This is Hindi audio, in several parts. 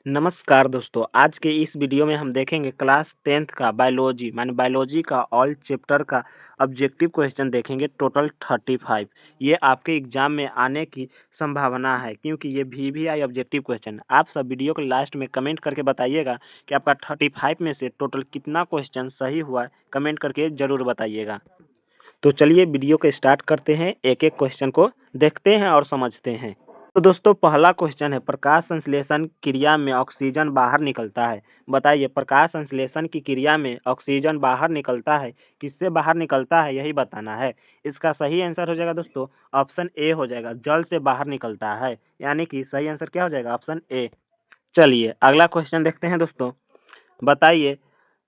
नमस्कार दोस्तों, आज के इस वीडियो में हम देखेंगे क्लास 10th का बायोलॉजी माने बायोलॉजी का ऑल चैप्टर का ऑब्जेक्टिव क्वेश्चन देखेंगे टोटल 35। ये आपके एग्जाम में आने की संभावना है क्योंकि ये वीवीआई ऑब्जेक्टिव क्वेश्चन। आप सब वीडियो के लास्ट में कमेंट करके बताइएगा कि आपका 35 में से टोटल कितना क्वेश्चन सही हुआ है, कमेंट करके ज़रूर बताइएगा। तो चलिए वीडियो को स्टार्ट करते हैं, एक-एक क्वेश्चन को देखते हैं और समझते हैं। तो दोस्तों पहला क्वेश्चन है, प्रकाश संश्लेषण क्रिया में ऑक्सीजन बाहर निकलता है। बताइए प्रकाश संश्लेषण की क्रिया में ऑक्सीजन बाहर निकलता है, किससे बाहर निकलता है यही बताना है। इसका सही आंसर हो जाएगा दोस्तों ऑप्शन ए हो जाएगा, जल से बाहर निकलता है, यानी कि सही आंसर क्या हो जाएगा ऑप्शन ए। चलिए अगला क्वेश्चन देखते हैं दोस्तों। बताइए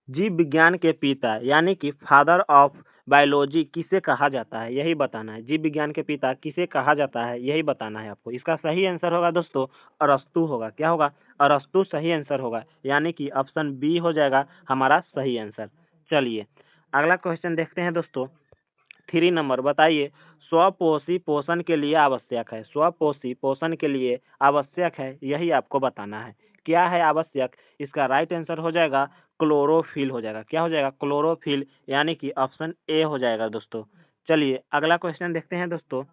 जीव विज्ञान के पिता यानी कि फादर ऑफ बायोलॉजी किसे कहा जाता है यही बताना है। जीव विज्ञान के पिता किसे कहा जाता है यही बताना है आपको। इसका सही आंसर होगा दोस्तों अरस्तु होगा। क्या होगा? अरस्तु सही आंसर होगा, यानी कि ऑप्शन बी हो जाएगा हमारा सही आंसर। चलिए अगला क्वेश्चन देखते हैं दोस्तों। 3 नंबर बताइए स्वपोषी पोषण के लिए आवश्यक है। स्वपोषी पोषण के लिए आवश्यक है यही आपको बताना है। क्या है आवश्यक? इसका राइट आंसर हो जाएगा क्लोरोफिल हो जाएगा। क्या हो जाएगा? क्लोरोफिल, यानी कि ऑप्शन ए हो जाएगा दोस्तों। चलिए अगला क्वेश्चन देखते हैं दोस्तों।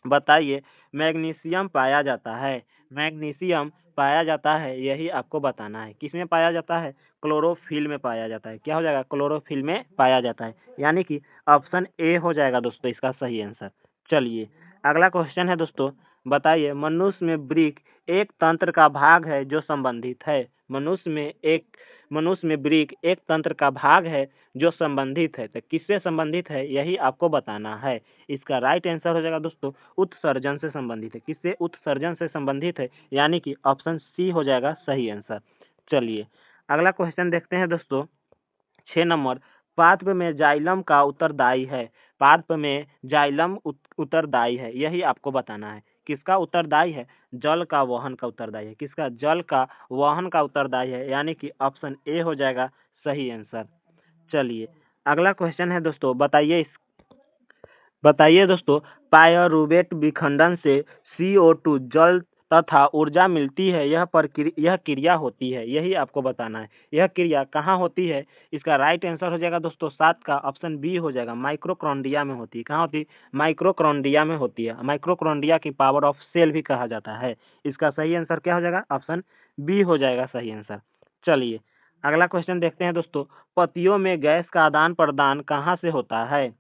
बताइए मैग्नीशियम पाया जाता है। मैग्नीशियम पाया जाता है यही आपको बताना है। किसमें पाया जाता है? क्लोरोफिल में पाया जाता है। क्या हो जाएगा? क्लोरोफिल में पाया जाता है, यानी कि ऑप्शन ए हो जाएगा दोस्तों इसका सही आंसर। चलिए अगला क्वेश्चन है दोस्तों। बताइए मनुष्य में वृक्क एक तंत्र का भाग है जो संबंधित है। मनुष्य में वृक्क एक तंत्र का भाग है जो संबंधित है, तो किससे संबंधित है यही आपको बताना है। इसका राइट आंसर हो जाएगा दोस्तों उत्सर्जन से संबंधित है। किससे? उत्सर्जन से संबंधित है, यानी कि ऑप्शन सी हो जाएगा सही आंसर। चलिए अगला क्वेश्चन देखते हैं दोस्तों। 6 नंबर पात्र में जाइलम का उत्तरदायी है। पात्र में जाइलम उत्तरदायी है यही आपको बताना है। किसका उत्तरदायी है? जल का वहन का उत्तरदायी है। किसका? जल का वहन का उत्तरदायी है, यानी कि ऑप्शन ए हो जाएगा सही आंसर। चलिए अगला क्वेश्चन है दोस्तों। बताइए दोस्तों पायरुवेट विखंडन से CO2 जल तथा ऊर्जा मिलती है, यह क्रिया होती है यही आपको बताना है। यह क्रिया कहाँ होती है? इसका राइट आंसर हो जाएगा दोस्तों 7 का ऑप्शन बी हो जाएगा, माइक्रोक्रोंडिया में होती है। कहाँ होती है? माइक्रोक्रोंडिया में होती है। माइक्रोक्रोंडिया की पावर ऑफ सेल भी कहा जाता है। इसका सही आंसर क्या हो जाएगा? ऑप्शन बी हो जाएगा सही आंसर। चलिए अगला क्वेश्चन देखते हैं दोस्तों। पतियों में गैस का आदान प्रदान कहाँ से होता है?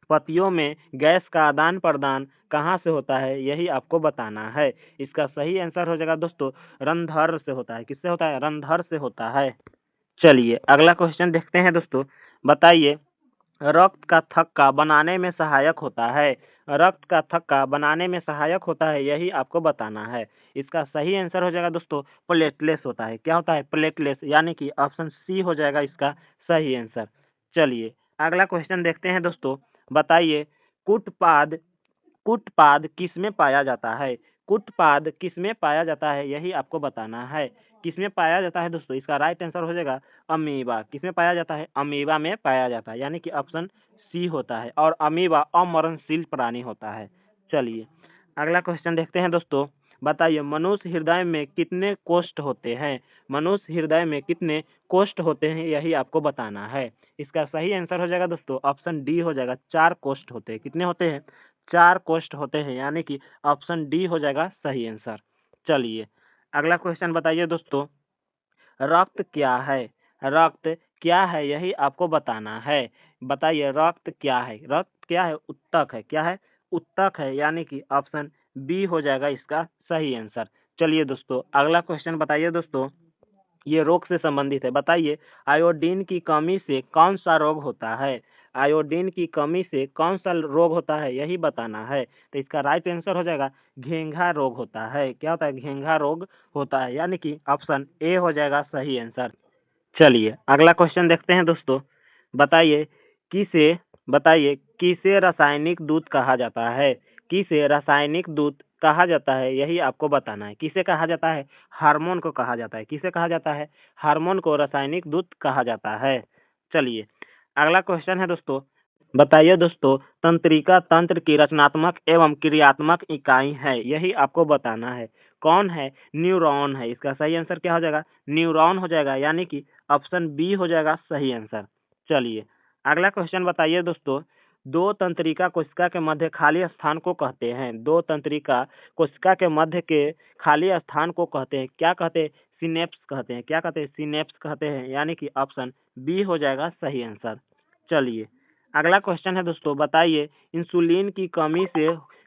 पतियों में गैस का आदान प्रदान कहाँ से होता है यही आपको बताना है। इसका सही आंसर हो जाएगा दोस्तों रंध्र से होता है। किससे होता है? रंध्र से होता है। चलिए अगला क्वेश्चन देखते हैं दोस्तों। बताइए रक्त का थक्का बनाने में सहायक होता है। रक्त का थक्का बनाने में सहायक होता है यही आपको बताना है। इसका सही आंसर हो जाएगा दोस्तों प्लेटलेस होता है। क्या होता है? प्लेटलेस, यानी कि ऑप्शन सी हो जाएगा इसका सही आंसर। चलिए अगला क्वेश्चन देखते हैं दोस्तों। बताइए कुटपाद कुटपाद किसमें पाया जाता है? कुटपाद किसमें पाया जाता है यही आपको बताना है। किसमें पाया जाता है दोस्तों? इसका राइट आंसर हो जाएगा अमीबा। किसमें पाया जाता है? अमीबा में पाया जाता है, यानी कि ऑप्शन सी होता है। और अमीबा अमरणशील प्राणी होता है। चलिए अगला क्वेश्चन देखते हैं दोस्तों। बताइए मनुष्य हृदय में कितने कोष्ठ होते हैं? मनुष्य हृदय में कितने कोष्ठ होते हैं यही आपको बताना है। इसका सही आंसर हो जाएगा दोस्तों ऑप्शन डी हो जाएगा, 4 कोष्ठ होते हैं। कितने होते हैं? 4 कोष्ठ होते हैं, यानी कि ऑप्शन डी हो जाएगा सही आंसर। चलिए अगला क्वेश्चन बताइए दोस्तों। रक्त क्या है? रक्त क्या है यही आपको बताना है। बताइए रक्त क्या है? रक्त क्या है? उत्तक है। क्या है? उत्तक है, यानी कि ऑप्शन बी हो जाएगा इसका सही आंसर। चलिए दोस्तों अगला क्वेश्चन बताइए दोस्तों। ये रोग से संबंधित है। बताइए आयोडीन की कमी से कौन सा रोग होता है? आयोडीन की कमी से कौन सा रोग होता है यही बताना है। तो इसका राइट आंसर हो जाएगा घेंघा रोग होता है। क्या होता है? घेंघा रोग होता है, यानी कि ऑप्शन ए हो जाएगा सही आंसर। चलिए अगला क्वेश्चन देखते हैं दोस्तों। बताइए किसे बताइए किसे रासायनिक दूत कहा जाता है? किसे रासायनिक दूत कहा जाता है यही आपको बताना है। किसे कहा जाता है? हार्मोन को कहा जाता है। किसे कहा जाता है? हार्मोन को रासायनिक दूत कहा जाता है। चलिए अगला क्वेश्चन है दोस्तों। बताइए दोस्तों तंत्रिका तंत्र की रचनात्मक एवं क्रियात्मक इकाई है यही आपको बताना है। कौन है? न्यूरॉन है। इसका सही आंसर क्या हो जाएगा? न्यूरॉन हो जाएगा, यानी कि ऑप्शन बी हो जाएगा सही आंसर। चलिए अगला क्वेश्चन बताइए दोस्तों, दो तंत्रिका कोशिका के मध्य खाली स्थान को कहते हैं। दो तंत्रिका कोशिका के मध्य के खाली स्थान को कहते हैं, क्या कहते हैं? सिनेप्स कहते हैं। क्या कहते हैं? सिनेप्स कहते हैं, यानी कि ऑप्शन बी हो जाएगा सही आंसर। चलिए अगला क्वेश्चन है दोस्तों, बताइए इंसुलिन की कमी से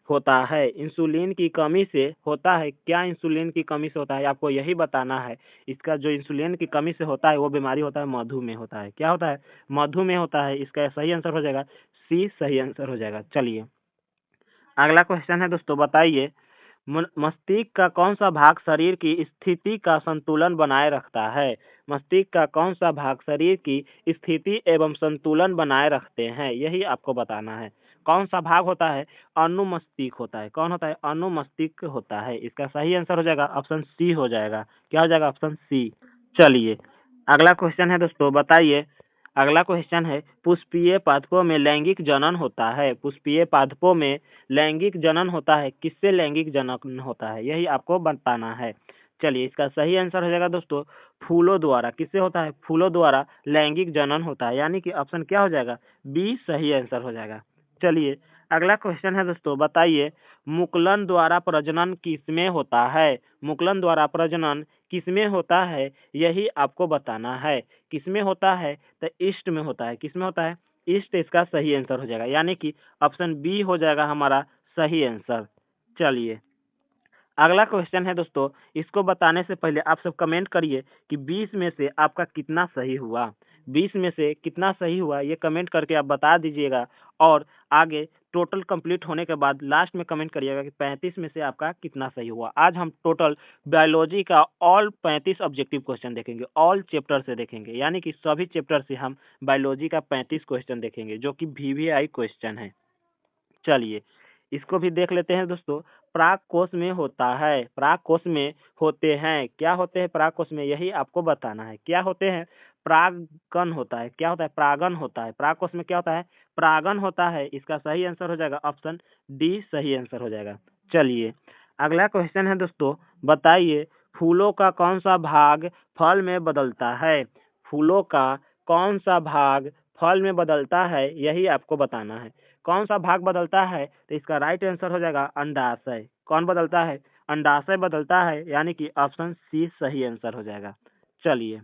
होता है। इंसुलिन की कमी से होता है, क्या इंसुलिन की कमी से होता है? आपको यही बताना है। इसका जो इंसुलिन की कमी से होता है वो बीमारी होता है मधुमेह होता है। क्या होता है? मधुमेह होता है। इसका सही आंसर हो जाएगा सी, सही आंसर हो जाएगा। चलिए अगला क्वेश्चन है दोस्तों, बताइए मस्तिष्क का कौन सा भाग शरीर की स्थिति का संतुलन बनाए रखता है? मस्तिष्क का कौन सा भाग शरीर की स्थिति एवं संतुलन बनाए रखते हैं, यही आपको बताना है। कौन सा भाग होता है? अनुमस्तिष्क होता है। कौन होता है? अनुमस्तिष्क होता है। इसका सही आंसर हो जाएगा ऑप्शन सी हो जाएगा। क्या हो जाएगा? Option C. चलिए अगला क्वेश्चन है दोस्तों, बताइए अगला क्वेश्चन है, पुष्पीय पादपों में लैंगिक जनन होता है। पुष्पीय पादपों में लैंगिक जनन होता है, किससे लैंगिक जनन होता है, यही आपको बताना है। चलिए इसका सही आंसर हो जाएगा दोस्तों फूलों द्वारा। किससे होता है? फूलों द्वारा लैंगिक जनन होता है, यानी कि ऑप्शन क्या हो जाएगा? बी सही आंसर हो जाएगा। चलिए अगला क्वेश्चन है दोस्तों, बताइए मुकुलन द्वारा प्रजनन किसमें होता है? मुकुलन द्वारा प्रजनन किसमें होता है, यही आपको बताना है। किसमें होता है? तो ईस्ट में होता है। किसमें होता है? ईस्ट इसका सही आंसर हो जाएगा, यानी कि ऑप्शन बी हो जाएगा हमारा सही आंसर। चलिए अगला क्वेश्चन है दोस्तों, इसको बताने से पहले आप सब कमेंट करिए कि 20 में से आपका कितना सही हुआ। 20 में से कितना सही हुआ ये कमेंट करके आप बता दीजिएगा, और आगे टोटल कंप्लीट होने के बाद लास्ट में कमेंट करिएगा कि 35 में से आपका कितना सही हुआ। आज हम टोटल बायोलॉजी का ऑल 35 ऑब्जेक्टिव क्वेश्चन देखेंगे, ऑल चैप्टर से देखेंगे, यानी कि सभी चैप्टर से हम बायोलॉजी का 35 क्वेश्चन देखेंगे, जो कि VVI क्वेश्चन है। चलिए इसको भी देख लेते हैं दोस्तों। प्राक कोश में होता है, प्राक कोश में होते हैं, क्या होते हैं प्राक कोश में, यही आपको बताना है। क्या होते हैं? परागन होता है। क्या होता है? परागन होता है। प्राक कोश में क्या होता है? परागन होता है। इसका सही आंसर हो जाएगा ऑप्शन डी, सही आंसर हो जाएगा। चलिए अगला क्वेश्चन है दोस्तों, बताइए फूलों का कौन सा भाग फल में बदलता है? फूलों का कौन सा भाग फल में बदलता है, यही आपको बताना है। कौन सा भाग बदलता है? तो इसका राइट आंसर हो जाएगा अंडाशय। कौन बदलता है? अंडाशय बदलता है, यानी कि ऑप्शन सी सही आंसर हो जाएगा। चलिए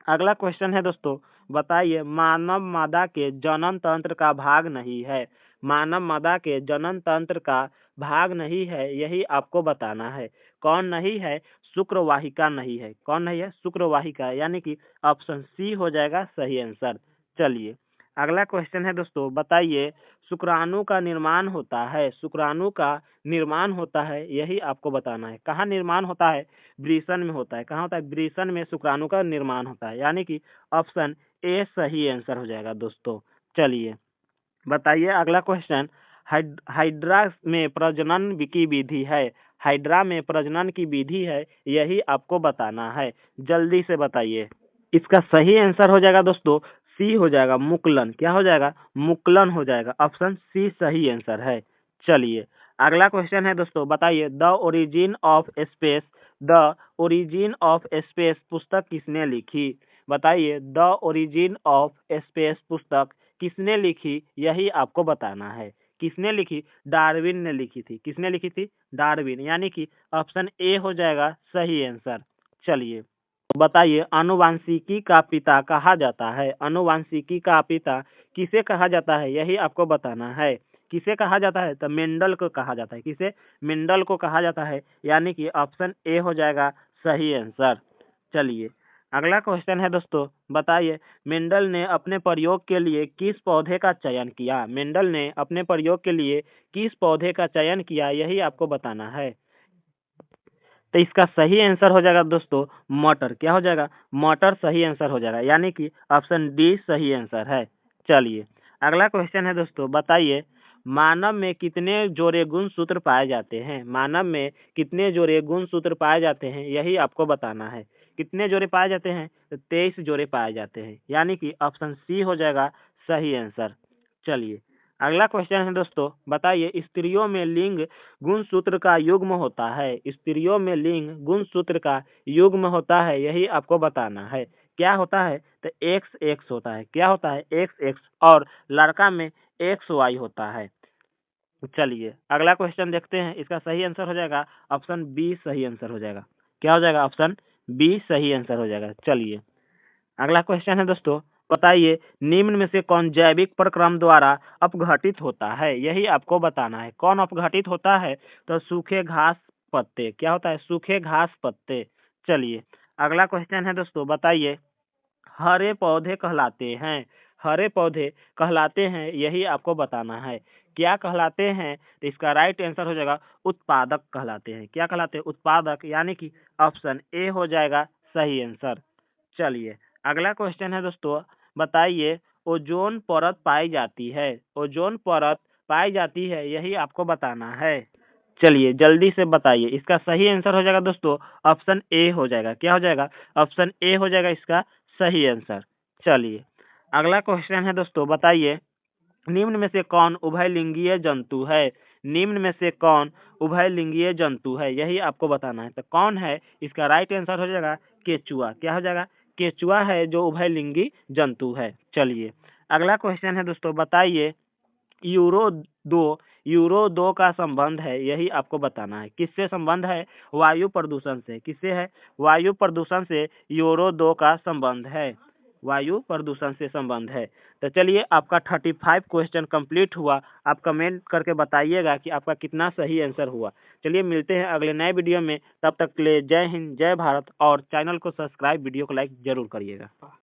अगला क्वेश्चन है दोस्तों, बताइए मानव मादा के जनन तंत्र का भाग नहीं है। मानव मादा के जनन तंत्र का भाग नहीं है, यही आपको बताना है। कौन नहीं है? शुक्रवाहिका नहीं है। कौन नहीं है? शुक्रवाहिका, यानी कि ऑप्शन सी हो जाएगा सही आंसर। चलिए अगला क्वेश्चन है दोस्तों, बताइए शुक्राणु का निर्माण होता है। शुक्राणु का निर्माण होता है, यही आपको बताना है। कहाँ निर्माण होता है? वृषण में होता है। कहाँ होता है? वृषण में शुक्राणु का निर्माण होता है, यानी कि ऑप्शन ए सही आंसर हो जाएगा दोस्तों। चलिए बताइए अगला क्वेश्चन, हाइड्रा में प्रजनन की विधि है। हाइड्रा में प्रजनन की विधि है, यही आपको बताना है। जल्दी से बताइए। इसका सही आंसर हो जाएगा दोस्तों सी हो जाएगा मुकुलन। क्या हो जाएगा? मुकुलन हो जाएगा। ऑप्शन सी सही आंसर है। चलिए अगला क्वेश्चन है दोस्तों, बताइए the origin of space, the origin of space पुस्तक किसने लिखी? बताइए द ओरिजिन ऑफ स्पेस पुस्तक किसने लिखी, यही आपको बताना है। किसने लिखी? डार्विन ने लिखी थी। किसने लिखी थी? डार्विन, यानी कि ऑप्शन ए हो जाएगा सही आंसर। चलिए बताइए आनुवांशिकी का पिता कहा जाता है। आनुवांशिकी का पिता किसे कहा जाता है, यही आपको बताना है। किसे कहा जाता है? तो मेंडल को कहा जाता है। किसे? मेंडल को कहा जाता है, यानी कि ऑप्शन ए हो जाएगा सही आंसर। चलिए अगला क्वेश्चन है दोस्तों, बताइए मेंडल ने अपने प्रयोग के लिए किस पौधे का चयन किया? मेंडल ने अपने प्रयोग के लिए किस पौधे का चयन किया, यही आपको बताना है। तो इसका सही आंसर हो जाएगा दोस्तों मटर। क्या हो जाएगा? मटर सही आंसर हो जाएगा, यानी कि ऑप्शन डी सही आंसर है। चलिए अगला क्वेश्चन है दोस्तों, बताइए मानव में कितने जोड़े गुणसूत्र पाए जाते हैं? मानव में कितने जोड़े गुणसूत्र पाए जाते हैं, यही आपको बताना है। कितने जोड़े पाए जाते हैं? तो 23 जोड़े पाए जाते हैं, यानी कि ऑप्शन सी हो जाएगा सही आंसर। चलिए अगला क्वेश्चन है दोस्तों, बताइए स्त्रियों में लिंग गुणसूत्र का युग्म होता है। स्त्रियों में लिंग गुणसूत्र का युग्म होता है, यही आपको बताना है। क्या होता है? तो एक्स एक्स होता है। क्या होता है? X x. और लड़का में एक्स वाई होता है। चलिए अगला क्वेश्चन देखते हैं। इसका सही आंसर हो जाएगा ऑप्शन बी सही आंसर हो जाएगा। क्या हो जाएगा? ऑप्शन बी सही आंसर हो जाएगा। चलिए अगला क्वेश्चन है दोस्तों, बताइए निम्न में से कौन जैविक प्रक्रम द्वारा अपघटित होता है, यही आपको बताना है। कौन अपघटित होता है? तो सूखे घास पत्ते। क्या होता है? सूखे घास पत्ते। चलिए अगला क्वेश्चन है दोस्तों, बताइए हरे पौधे कहलाते हैं। हरे पौधे कहलाते हैं, यही आपको बताना है। क्या कहलाते हैं? तो इसका राइट आंसर हो जाएगा उत्पादक कहलाते हैं। क्या कहलाते हैं? उत्पादक, यानी कि ऑप्शन ए हो जाएगा सही आंसर। चलिए अगला क्वेश्चन है दोस्तों, बताइए ओजोन परत पाई जाती है। ओजोन परत पाई जाती है, यही आपको बताना है। चलिए जल्दी से बताइए। इसका सही आंसर हो जाएगा दोस्तों ऑप्शन ए हो जाएगा। क्या हो जाएगा? ऑप्शन ए हो जाएगा इसका सही आंसर। चलिए अगला क्वेश्चन है दोस्तों, बताइए निम्न में से कौन उभयलिंगीय जंतु है। निम्न में से कौन उभयलिंगीय जंतु है, यही आपको बताना है। तो कौन है? इसका राइट आंसर हो जाएगा केचुआ। क्या हो जाएगा? केचुआ है जो उभयलिंगी जंतु है। चलिए अगला क्वेश्चन है दोस्तों, बताइए यूरो दो यूरो दो का संबंध है, यही आपको बताना है। किससे संबंध है? वायु प्रदूषण से। किससे है? वायु प्रदूषण से यूरो दो का संबंध है। वायु प्रदूषण से संबंध है। तो चलिए आपका 35 क्वेश्चन कंप्लीट हुआ। आप कमेंट करके बताइएगा कि आपका कितना सही आंसर हुआ। चलिए मिलते हैं अगले नए वीडियो में, तब तक के लिए जय हिंद जय भारत, और चैनल को सब्सक्राइब वीडियो को लाइक जरूर करिएगा।